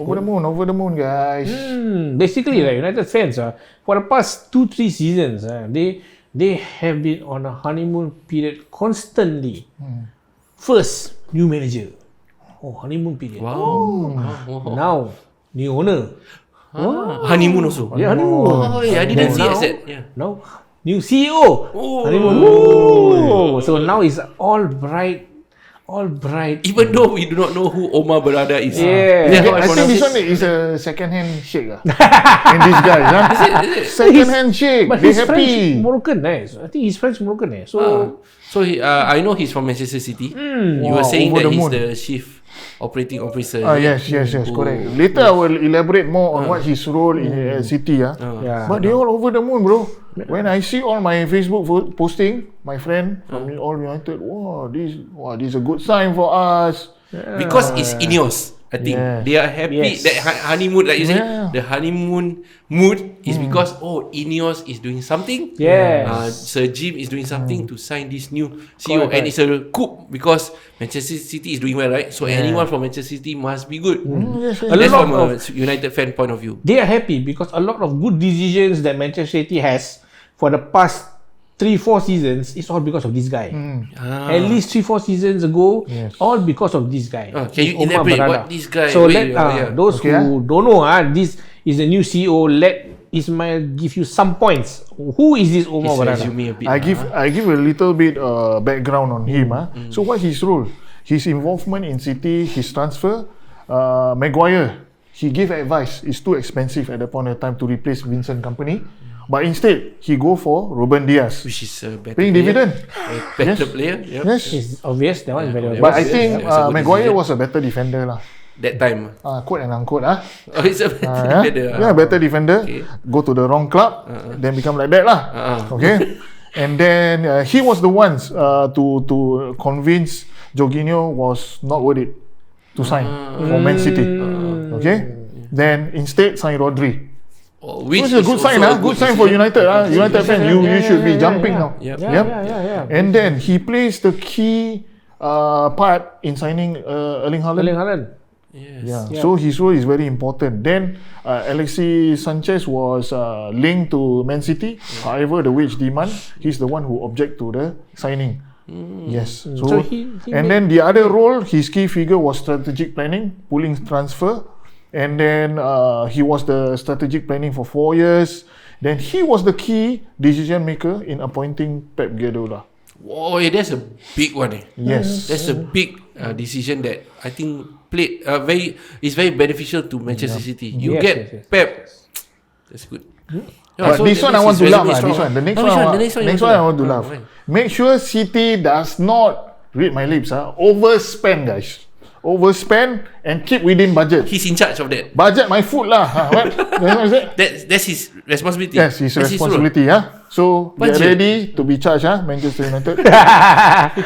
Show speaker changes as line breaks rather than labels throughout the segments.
Over the moon, guys.
Basically, like United fans, for the past 2-3 seasons, they have been on a honeymoon period constantly. First, new manager. Honeymoon period.
Wow.
Now, new owner.
Honeymoon also.
Yeah, honeymoon.
I didn't see that. Yeah.
Now, new CEO. Honeymoon. So now it's all bright.
Even though we do not know who Omar Berrada is.
I think this one is a second-hand shake in disguise.
Is it?
Second-hand shake.
But
They
he's
happy.
French Moroccan. I think he's French Moroccan.
So I know he's from Manchester City. You were saying that he's the chief operating officer.
Yes, correct. Later I will elaborate more on what his role in City. But they all over the moon, bro. When I see all my Facebook posting, my friend from All United, this is a good sign for us.
Because it's Ineos. I think they are happy that honeymoon, like you say, the honeymoon mood is because Ineos is doing something. Sir Jim is doing something to sign this new CEO, and it's a coup because Manchester City is doing well, right? So anyone from Manchester City must be good. That's from a United fan point of view.
They are happy because a lot of good decisions that Manchester City has for the past 3-4 seasons is all because of this guy. At least 3-4 seasons ago, all because of this guy.
Can you elaborate what this guy?
So those who don't know, this is the new CEO. Let Ismail give you some points. Who is this Omar Berrada?
I give a little bit background on him. So what's his role? His involvement in City, his transfer, Maguire. He gave advice. It's too expensive at that point of time to replace Vincent Kompany. But instead, he go for Ruben Dias,
which is a better
paying
player.
dividend.
Better player.
Yes.
It's obvious. That one is very obvious.
But I think Maguire was a better defender lah.
That time.
Quote and unquote.
It's a better defender.
Better defender. Go to the wrong club, then become like that lah. Okay. And then he was the ones to convince Jorginho was not worth it to sign for Man City. Okay. Then instead sign Rodri. Which is a good sign, good sign for United. United fans, you should be jumping now. And then he plays the key part in signing Erling Haaland. So his role is very important. Then Alexis Sanchez was linked to Man City. However, the wage demand, he's the one who object to the signing. So and then the other role, his key figure was strategic planning, pulling transfer. And then he was the strategic planning for 4 years. Then he was the key decision maker in appointing Pep Guardiola.
That's a big one.
Yes,
that's a big decision that I think played is very beneficial to Manchester City. You get Pep. That's good.
But so this one I want to laugh. This one, the next one I want to laugh. Make sure City does not, read my lips, overspend, guys. Overspend and keep within budget.
He's in charge of that.
Budget my food lah. What?
That's his responsibility.
Yes, his responsibility. So get ready to be charged, Manchester United.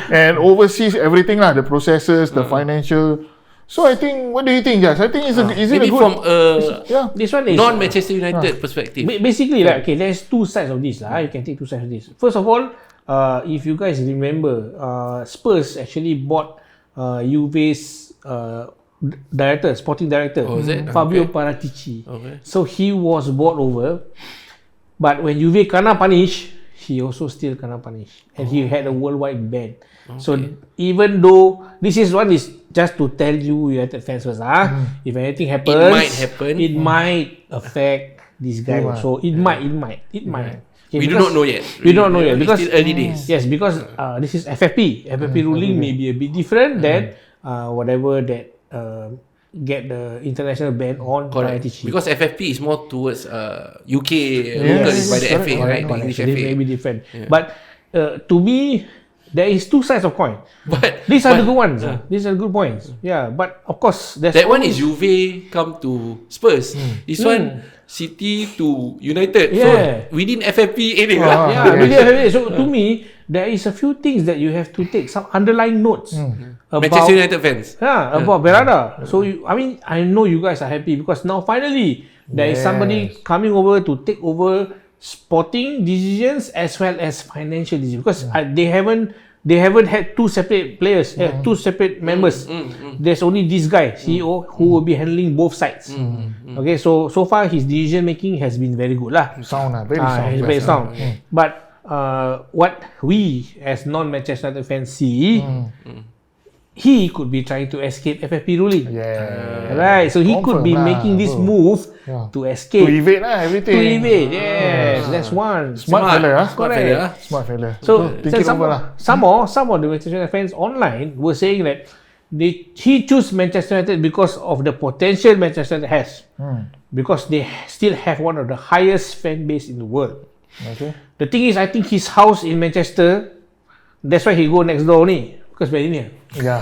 And oversees everything lah, the processes, the financial. So I think, what do you think, Jas? I think is it a good?
From
this one is
non-Manchester United perspective.
Basically, there's two sides of this. You can take two sides of this. First of all, if you guys remember, Spurs actually bought Juve's sporting director, Fabio Paratici. So he was bought over, but when Juve kena punish, he also still kena punish, and he had a worldwide ban. So even though this is just to tell you United fans first, if anything happens, it might affect this guy also. It might. Okay,
we do not know yet.
We don't know yet because
still early days.
Yes, because this is FFP. FFP ruling may be a bit different than whatever that get the international ban on.
Because FFP is more towards UK local is by the FA, right? The English FA.
May be different. But to me, there is two sides of coin.
But
these are the good ones. These are good points. Yeah, but of course,
that one is Juve come to Spurs. This one City to United. So within FFP area.
Within FFP. So to me, there is a few things that you have to take some underlying notes about
Manchester United fans.
About Berrada. So I know you guys are happy because now finally there is somebody coming over to take over sporting decisions as well as financial decisions, because they haven't they haven't had two separate players, two separate members. There's only this guy, CEO, who will be handling both sides. Okay, so far his decision making has been very good lah.
Sound very sound.
Very sound. But what we as non-Manchester United fans see, he could be trying to escape FFP ruling. Right. So he could be making this move to escape.
To evade lah everything.
To evade. Yes, that's one.
Smart fella.
Correct.
Smart fella.
So
think it over lah.
some of the Manchester United fans online were saying that he chose Manchester United because of the potential Manchester United has. Because they still have one of the highest fan base in the world.
Okay.
The thing is, I think his house in Manchester, that's why he go next door only. Because very near.
Yeah,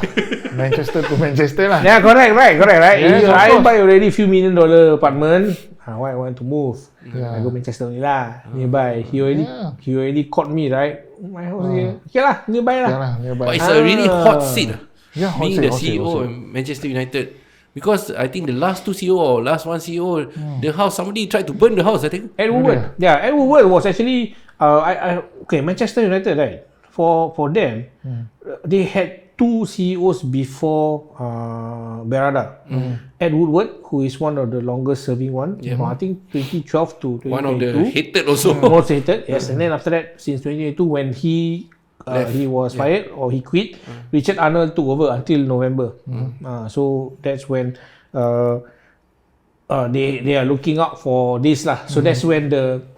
Manchester to Manchester lah.
Yeah, correct, right.
Yes,
I buy already few $1 million apartment. Why I want to move? I go Manchester only lah, nearby. He already caught me, right? My house here. Okay lah, nearby lah.
Yeah lah, nearby.
But it's a really hot seat.
Yeah, hot
being
seat,
the
hot seat,
CEO
hot
of Manchester United. Because I think the last two CEO or last one CEO, the house, somebody tried to burn the house, I think.
Ed Woodward. Yeah, Ed Woodward was actually okay, Manchester United, right? For them, they had two CEOs before Berrada. Ed Woodward, who is one of the longest serving one, I think 2012 to 2022.
One of the hated also.
Most hated, yes. And then after that, since 2022, when he was fired or he quit, Richard Arnold took over until November. So that's when they are looking out for this lah. So that's when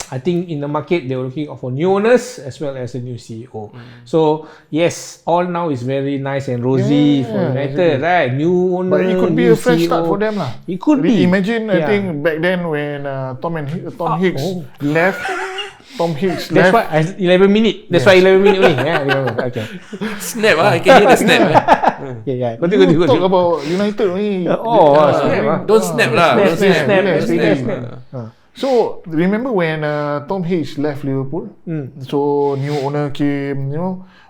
I think in the market they were looking out for new owners as well as a new CEO. So yes, all now is very nice and rosy for United, right? New owner,
but it could be a fresh start for them lah.
It could be.
Imagine, I think back then when Tom Hicks left. Tom Hicks
That's
left.
why 11 minutes. That's why 11 minutes only. Yeah, remember. Okay.
Snap I can hear the snap.
Yeah.
You talk about United only.
Snap.
Don't snap lah.
Snap.
So remember when Tom Hicks left Liverpool? So new owner came.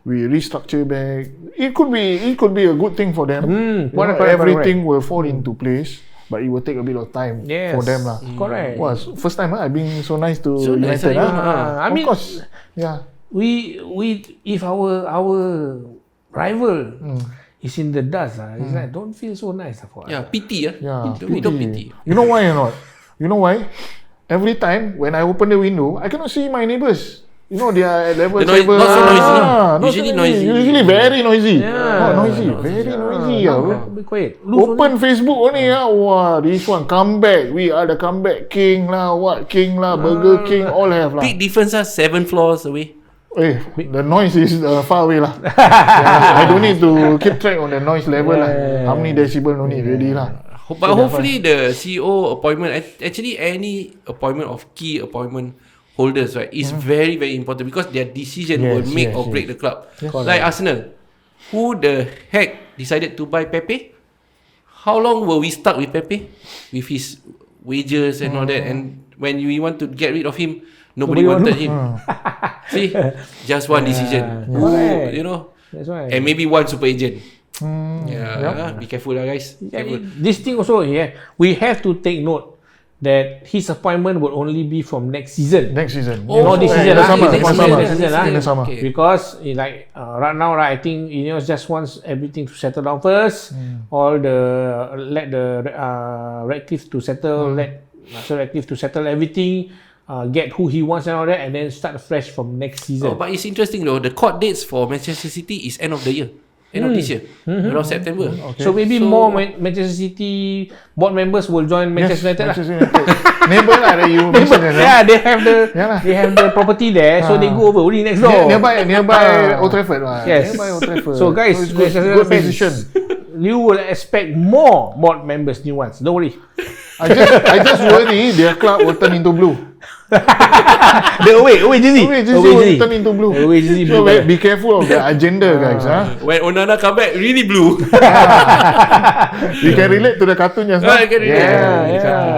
We restructure back. It could be a good thing for them. Everything will fall into place. But it will take a bit of time for them lah.
Correct.
Was first time I've been so nice to United.
I mean,
of course, yeah.
We if our rival is in the dust, it's like don't feel so nice for us.
Yeah, pity.
Pity.
Don't pity.
You know why or not? You know why? Every time when I open the window, I cannot see my neighbours. They are at level 7.
Not so noisy. Usually noisy.
Usually very noisy.
Very
noisy.
Be quiet.
Open Facebook only. Wow, this one comeback. We are the comeback king lah. What king lah? Burger King all have lah.
Big difference 7 floors away.
The noise is far away lah. I don't need to keep track on the noise level lah. How many decibel no need already lah.
But hopefully the CEO appointment, actually any appointment of key appointment holders, right, is very, very important because their decision will make or break the club. Like Arsenal, who the heck decided to buy Pepe? How long were we stuck with Pepe? With his wages and all that, and when we want to get rid of him, nobody wanted him. See, just one decision.
That's why.
And maybe one super agent. Be careful lah, guys.
This thing also, we have to take note that his appointment will only be from next season.
Next season.
Not this season.
Next summer.
Because right now, I think Ineos just wants everything to settle down first. Let Radcliffe to settle. Let Sir Radcliffe to settle everything. Get who he wants and all that, and then start fresh from next season.
But it's interesting though. The court dates for Manchester City is end of the year. End of this year, around September.
Okay. So maybe more Manchester City board members will join Manchester United.
Neighbour lah that you mentioned.
They have the property there, so they go over only next door.
Nearby Old Trafford.
Yes.
Nearby Old Trafford.
So guys,
good decision.
You will expect more board members, new ones. Don't worry.
I just worry their club will turn into blue.
The away jersey
will turn into blue.
Away jersey
So
blue.
be careful of the agenda, guys.
When Onana come back, really blue.
You can relate to the cartoon just now.
I can relate.
Yeah.